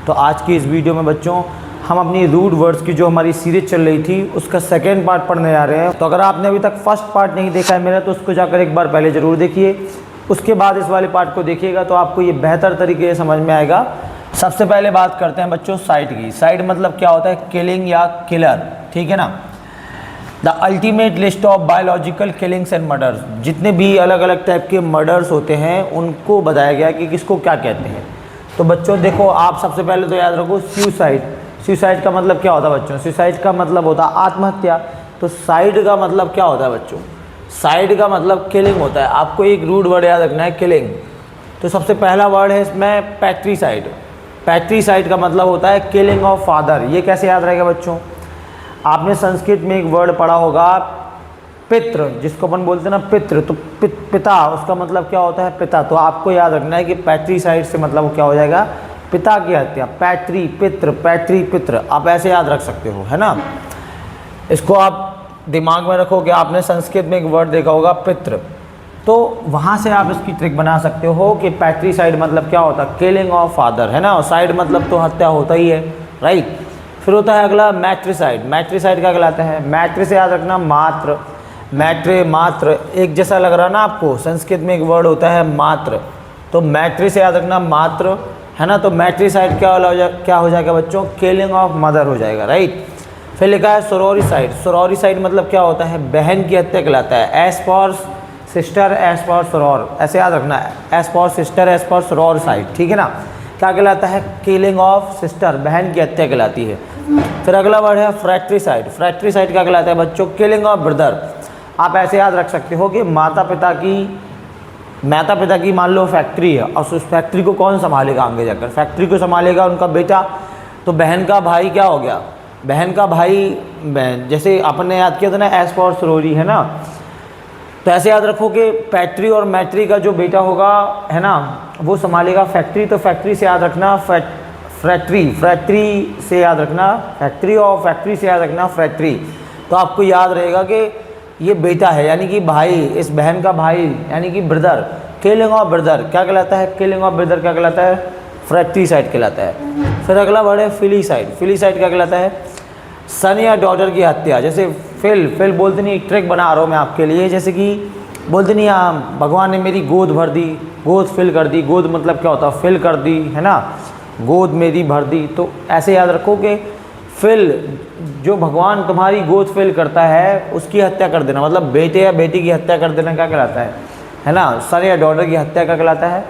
तो आज की इस वीडियो में बच्चों हम अपनी रूट वर्ड्स की जो हमारी सीरीज चल रही थी उसका सेकेंड पार्ट पढ़ने जा रहे हैं। तो अगर आपने अभी तक फर्स्ट पार्ट नहीं देखा है मेरा तो उसको जाकर एक बार पहले ज़रूर देखिए, उसके बाद इस वाले पार्ट को देखिएगा तो आपको ये बेहतर तरीके से समझ में आएगा। सबसे पहले बात करते हैं बच्चों साइड की। साइड मतलब क्या होता है? किलिंग या किलर, ठीक है ना। The ultimate list of biological killings and murders, जितने भी अलग अलग टाइप के मर्डर्स होते हैं उनको बताया गया कि किसको क्या कहते हैं। तो बच्चों देखो, आप सबसे पहले तो याद रखो सुसाइड। सुसाइड का मतलब क्या होता है बच्चों? सुसाइड का मतलब होता है आत्महत्या। तो साइड का मतलब क्या होता है बच्चों? साइड का मतलब किलिंग होता है। आपको एक रूट वर्ड याद रखना है, किलिंग। तो सबसे पहला वर्ड है इसमें पैट्रीसाइड। पैट्रीसाइड का मतलब होता है किलिंग ऑफ फादर। ये कैसे याद रहेगा बच्चों? आपने संस्कृत में एक वर्ड पढ़ा होगा पितृ, जिसको अपन बोलते हैं ना पितृ, तो पिता, उसका मतलब क्या होता है? पिता। तो आपको याद रखना है कि पैट्रीसाइड से मतलब क्या हो जाएगा? पिता की हत्या। पैट्री पितृ, पैट्री पितृ, आप ऐसे याद रख सकते हो, है ना। इसको आप दिमाग में रखो कि आपने संस्कृत में एक वर्ड देखा होगा पितृ, तो वहाँ से आप इसकी ट्रिक बना सकते हो कि पैट्रीसाइड मतलब क्या होता है? किलिंग ऑफ फादर, है ना। और साइड मतलब तो हत्या होता ही है, राइट। फिर होता है अगला मैट्रिसाइड। मैट्रिसाइड क्या कहलाता है? मैट्री से याद रखना मात्र, मैट्रे मात्र, एक जैसा लग रहा है ना आपको। संस्कृत में एक वर्ड होता है मात्र, तो मैट्री से याद रखना मात्र, है ना। तो मैट्रिसाइड क्या हो जाएगा बच्चों? किलिंग ऑफ मदर हो जाएगा, राइट। फिर लिखा है सोरोरिसाइड। सोरोरिसाइड मतलब क्या होता है? बहन की हत्या कहलाता है। S for sister, S for soror, ऐसे याद रखना है। S for sister, S for sororicide, ठीक है ना। क्या कहलाता है? किलिंग ऑफ सिस्टर, बहन की हत्या कहलाती है। फिर अगला वर्ड है फ्रैट्रिसाइड। फ्रैट्रिसाइड क्या कहलाता है बच्चों? Killing of brother. आप ऐसे याद रख सकते हो कि माता पिता की मान लो फैक्ट्री है और उस फैक्ट्री को कौन संभालेगा आगे जाकर? फैक्ट्री को संभालेगा उनका बेटा। तो बहन का भाई क्या हो गया? बहन का भाई, जैसे अपन ने याद किया था ना एज फॉर सरोरी, है ना। तो ऐसे याद रखो कि पैट्री और मैट्री का जो बेटा होगा, है ना, वो संभालेगा फैक्ट्री। तो फैक्ट्री से याद रखना फ्रैक्ट्री से याद रखना फैक्ट्री, और फैक्ट्री से याद रखना फ्रैक्ट्री। तो आपको याद रहेगा कि ये बेटा है, यानी कि भाई, इस बहन का भाई यानी कि ब्रदर। किलिंग ऑफ ब्रदर क्या कहलाता है? किलिंग ऑफ ब्रदर क्या कहलाता है? फ्रैक्ट्रीसाइड कहलाता है। फिर अगला वर्ड है फिलीसाइड। फिलीसाइड क्या कहलाता है? सन या डॉटर की हत्या। जैसे फिल बोलते नहीं, ट्रिक बना रहा हूँ मैं आपके लिए। जैसे कि बोलते नहीं, भगवान ने मेरी गोद भर दी, गोद फिल कर दी। गोद मतलब क्या होता है? फिल कर दी, है ना। गोद मेरी भर दी। तो ऐसे याद रखो कि फिल, जो भगवान तुम्हारी गोद फिल करता है उसकी हत्या कर देना, मतलब बेटे या बेटी की हत्या कर देना क्या कहलाता है ना। सन या डॉटर की हत्या क्या कहलाता है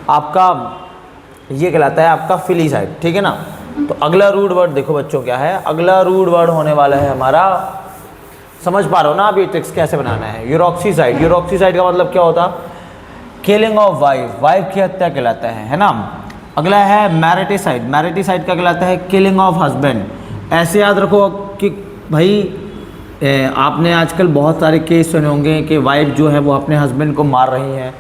आपका? ये कहलाता है आपका फिलीसाइड, ठीक है ना। तो अगला रूट वर्ड देखो बच्चों क्या है। अगला रूट वर्ड होने वाला है हमारा, समझ पा रहे हो ना आप ये ट्रिक्स कैसे बनाना है? यूरोक्सीसाइड। यूरोक्सीसाइड का मतलब क्या होता? किलिंग ऑफ वाइफ, वाइफ की हत्या कहलाता है ना। अगला है मैरिटिसाइड। मैरिटिसाइड का कहलाता है किलिंग ऑफ हस्बैंड। ऐसे याद रखो कि भाई आपने आजकल बहुत सारे केस सुने होंगे कि वाइफ जो है वो अपने हस्बैंड को मार रही है।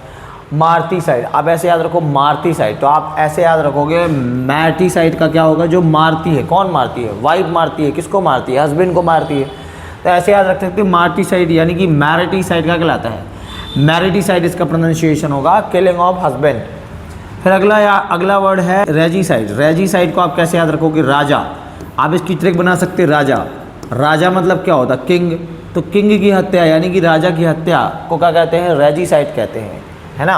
मार्टीसाइड, आप ऐसे याद रखो मार्टीसाइड। तो आप ऐसे याद रखोगे मैरिटिसाइड का क्या होगा? जो मारती है। कौन मारती है? वाइफ मारती है। किसको मारती है? हस्बैंड को मारती है। तो ऐसे याद रख सकते हो मार्टीसाइड यानी कि मैरिटिसाइड का कहलाता है। मैरिटिसाइड इसका प्रोनाउंसिएशन होगा किलिंग ऑफ हस्बैंड। फिर अगला वर्ड है रेजिसाइड। रेजिसाइड को आप कैसे याद रखोगे? राजा। आप इसकी ट्रिक बना सकते हैं। राजा मतलब क्या होता है? किंग। तो किंग की हत्या यानी कि राजा की हत्या को क्या कहते हैं? रेजिसाइड कहते हैं, है ना।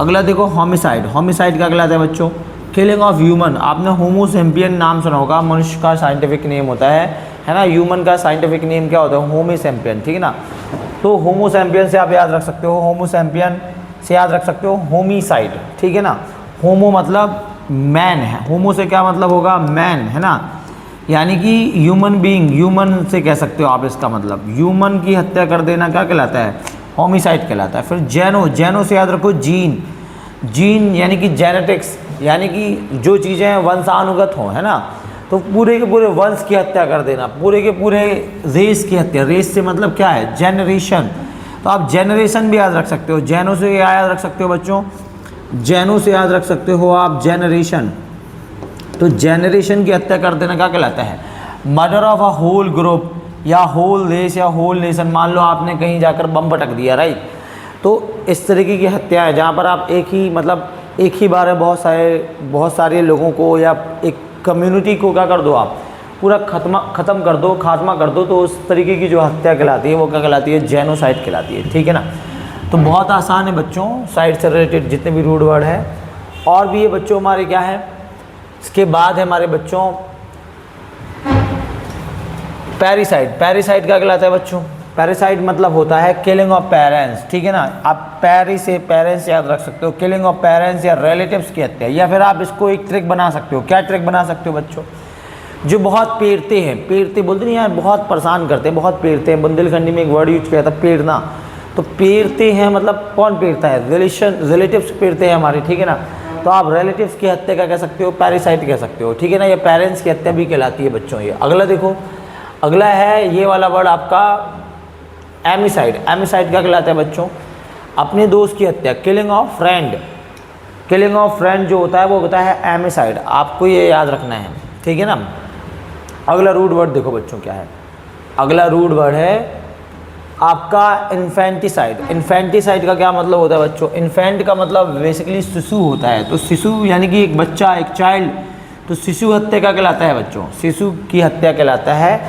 अगला देखो होमिसाइड। होमिसाइड क्या कहलाता है बच्चों? Killing of human. आपने होमो सैम्पियन नाम सुना होगा, मनुष्य का साइंटिफिक नेम होता है ना। ह्यूमन का साइंटिफिक नेम क्या होता है? होमो सैम्पियन, ठीक है ना। तो होमो सैम्पियन से आप याद रख सकते हो, होमो सैम्पियन से याद रख सकते हो होमिसाइड, ठीक है ना। होमो मतलब मैन है, होमो से क्या मतलब होगा? मैन, है ना, यानी कि ह्यूमन बीइंग, ह्यूमन से कह सकते हो आप इसका मतलब। ह्यूमन की हत्या कर देना क्या कहलाता है? होमिसाइड कहलाता है। फिर जेनो। जेनो से याद रखो जीन। जीन यानी कि जेनेटिक्स, यानी कि जो चीज़ें वंशानुगत हों, है ना। तो पूरे के पूरे वंश की हत्या कर देना, पूरे के पूरे रेस की हत्या। रेस से मतलब क्या है? जेनरेशन। तो आप जेनरेशन भी याद रख सकते हो। जैनो से क्या याद रख सकते हो बच्चों? जैनो से याद रख सकते हो आप जेनरेशन। तो जेनरेशन की हत्या कर देना क्या कहलाता है? Murder of a whole group या होल रेस या होल नेशन। मान लो आपने कहीं जाकर बम पटक दिया, राइट। तो इस तरीके की हत्या है जहाँ पर आप एक ही मतलब एक ही बार में बहुत सारे लोगों को या एक कम्युनिटी को क्या कर दो आप, पूरा ख़त्म कर दो, खात्मा कर दो, तो उस तरीके की जो हत्या कहलाती है वो क्या कहलाती है, जेनोसाइड कहलाती है। ठीक है ना। तो बहुत आसान है बच्चों, साइड से रिलेटेड जितने भी रूट वर्ड है। और भी ये बच्चों हमारे क्या है, इसके बाद है हमारे बच्चों पैरिसाइड। पैरिसाइड क्या कहलाता है बच्चों, पैरिसाइड मतलब होता है किलिंग ऑफ पेरेंट्स। ठीक है ना। आप पैरी से पेरेंट्स याद रख सकते हो, किलिंग ऑफ पेरेंट्स या रिलेटिव्स की हत्या। या फिर आप इसको एक ट्रिक बना सकते हो। क्या ट्रिक बना सकते हो बच्चों, जो बहुत पेड़ते हैं, पेड़ते बोलते नहीं यार, बहुत परेशान करते हैं, बहुत पेड़ते हैं। बुंदेलखंडी में एक वर्ड यूज किया था, पेड़ना। तो पेड़ते हैं मतलब कौन पेड़ता है, रिलेटिव्स पेड़ते हैं हमारे। ठीक है ना। तो आप रिलेटिव्स की हत्या क्या कह सकते हो, पैरिसाइड कह सकते हो। ठीक है ना। ये पेरेंट्स की हत्या भी कहलाती है बच्चों। ये अगला देखो, अगला है ये वाला वर्ड आपका एमिसाइड। एमिसाइड क्या कहलाता है बच्चों, अपने दोस्त की हत्या, killing of friend. Killing of friend जो होता है वो होता है एमिसाइड। आपको ये याद रखना है। ठीक है ना। अगला रूट वर्ड देखो बच्चों क्या है, अगला रूट वर्ड है आपका इन्फेंटिसाइड। इन्फेंटिसाइड का क्या मतलब होता है बच्चों, इन्फेंट का मतलब बेसिकली शिशु होता है। तो शिशु यानी कि एक बच्चा, एक चाइल्ड, तो शिशु हत्या क्या कहलाता है बच्चों, शिशु की हत्या कहलाता है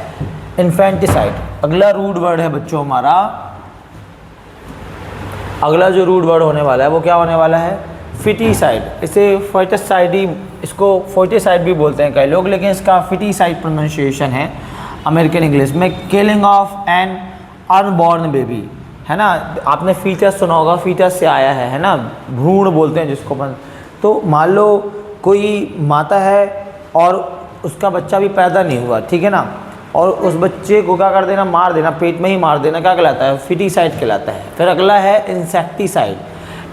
इन्फेंटिसाइड। अगला रूट वर्ड है बच्चों हमारा, अगला जो रूट वर्ड होने वाला है वो क्या होने वाला है, फिटिसाइड। इसे फर्टिसाइड ही, इसको फोर्टिसाइड भी बोलते हैं कई लोग, लेकिन इसका फिटिसाइड प्रोनाउंसिएशन है अमेरिकन इंग्लिश में। Killing of an unborn baby, है ना। आपने फीटस सुना होगा, फीटस से आया है ना, भ्रूण बोलते हैं जिसको अपन। तो मान लो कोई माता है और उसका बच्चा भी पैदा नहीं हुआ, ठीक है ना, और उस बच्चे को क्या कर देना, मार देना, पेट में ही मार देना, क्या कहलाता है, फिटिसाइड कहलाता है। फिर अगला है इंसेक्टिसाइड,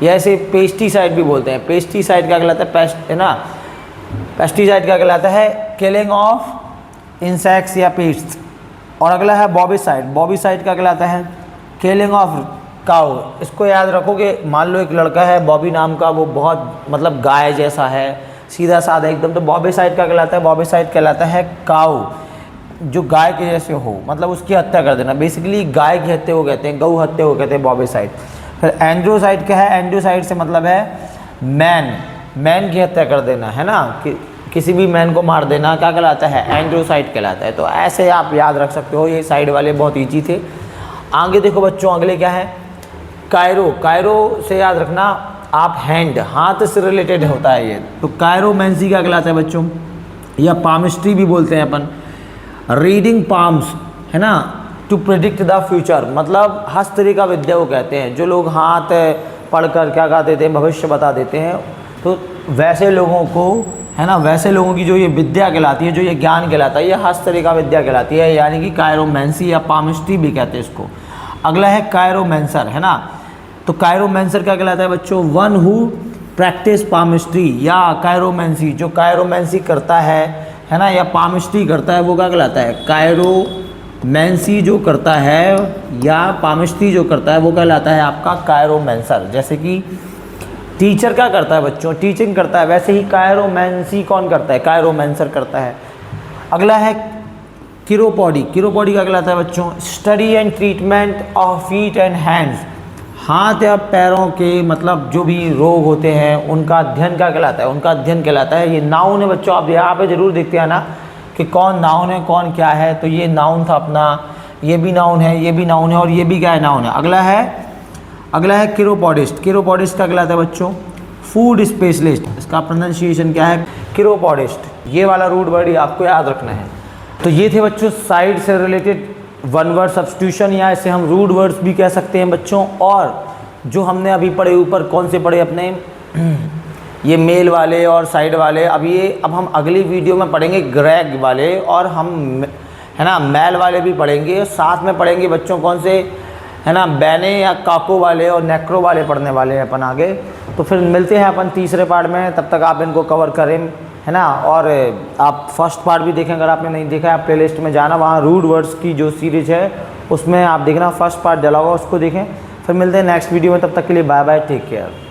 या ऐसे पेस्टिसाइड भी बोलते हैं। पेस्टिसाइड क्या कहलाता है, पेस्ट है ना, पेस्टिसाइड क्या कहलाता है, किलिंग ऑफ इंसेक्ट्स या पेस्ट। और अगला है बॉबिसाइड। बॉबिसाइड क्या कहलाता है, किलिंग ऑफ काउ। इसको याद रखोगे, मान लो एक लड़का है बॉबी नाम का, वो बहुत मतलब गाय जैसा है, सीधा साधा एकदम, तो बॉबिसाइड क्या कहलाता है, बॉबिसाइड कहलाता है काउ, जो गाय के जैसे हो, मतलब उसकी हत्या कर देना। बेसिकली गाय की हत्या को कहते हैं, गऊ हत्या को कहते हैं बॉबिसाइड। फिर एंड्रोसाइड क्या है, एंड्रोसाइड से मतलब है मैन, मैन की हत्या कर देना, है ना, किसी भी मैन को मार देना, क्या कहलाता है, एंड्रोसाइड कहलाता है। तो ऐसे आप याद रख सकते हो, ये साइड वाले बहुत ईजी थे। आगे देखो बच्चों, अगले क्या है, कायरो। कायरो से याद रखना आप, हैंड, हाथ से रिलेटेड होता है ये। तो कायरोमैंसी क्या कहलाता है बच्चों, या पामिस्ट्री भी बोलते हैं अपन, रीडिंग पाम्स, है ना, टू प्रेडिक्ट द फ्यूचर, मतलब हस्तरेखा विद्या को कहते हैं। जो लोग हाथ पढ़कर क्या कहते थे, भविष्य बता देते हैं, तो वैसे लोगों को, है ना, वैसे लोगों की जो ये विद्या कहलाती है, जो ये ज्ञान कहलाता है, ये हस्तरेखा विद्या कहलाती है, यानी कि कायरोमैंसी या पामिस्ट्री भी कहते हैं इसको। अगला है कायरोमैंसर, है ना। तो कायरोमैंसर क्या कहलाता है बच्चों, वन हु प्रैक्टिस पामिस्ट्री या कायरोमैंसी, जो कायरोमैंसी करता है ना, या पामिस्ट्री करता है, वो क्या कहलाता है, कायरोमैंसी जो करता है या पामिस्ट्री जो करता है वो कहलाता है आपका कायरोमैंसर। जैसे कि टीचर क्या करता है बच्चों, टीचिंग करता है, वैसे ही कायरोमैंसी कौन करता है, कायरोमैंसर करता है। अगला है किरोपॉडी। किरोपॉडी क्या कहलाता है बच्चों, study and treatment of feet and hands, हाथ या पैरों के मतलब जो भी रोग होते हैं उनका अध्ययन क्या कहलाता है, उनका अध्ययन कहलाता है। ये नाउन है बच्चों, आप यहाँ पे जरूर देखते हैं ना कि कौन नाउन है कौन क्या है। तो ये नाउन था अपना, ये भी नाउन है, ये भी नाउन है, और ये भी क्या है, नाउन है। अगला है किरोपॉडिस्ट। किरोपॉडिस्ट क्या कहलाता है बच्चों, फूड स्पेशलिस्ट। इसका प्रोनाउंसिएशन क्या है, किरोपॉडिस्ट। ये वाला रूट वर्ड ही आपको याद रखना है। तो ये थे बच्चों साइड से रिलेटेड वन वर्ड सब्स्टिट्यूशन, या इसे हम रूट वर्ड्स भी कह सकते हैं बच्चों। और जो हमने अभी पढ़े, ऊपर कौन से पढ़े अपने, ये मेल वाले और साइड वाले। अब हम अगली वीडियो में पढ़ेंगे ग्रैग वाले, और हम, है ना, मैल वाले भी पढ़ेंगे। साथ में पढ़ेंगे बच्चों कौन से, है ना, बैने या काको वाले और नेक्रो वाले पढ़ने वाले हैं अपन आगे। तो फिर मिलते हैं अपन तीसरे पार्ट में, तब तक आप इनको कवर करें, है ना। और आप फर्स्ट पार्ट भी देखें, अगर आपने नहीं देखा है आप प्लेलिस्ट में जाना, वहाँ रूट वर्ड्स की जो सीरीज है उसमें आप देखना, फर्स्ट पार्ट डला हुआ, उसको देखें। फिर मिलते हैं नेक्स्ट वीडियो में, तब तक के लिए बाय बाय, टेक केयर।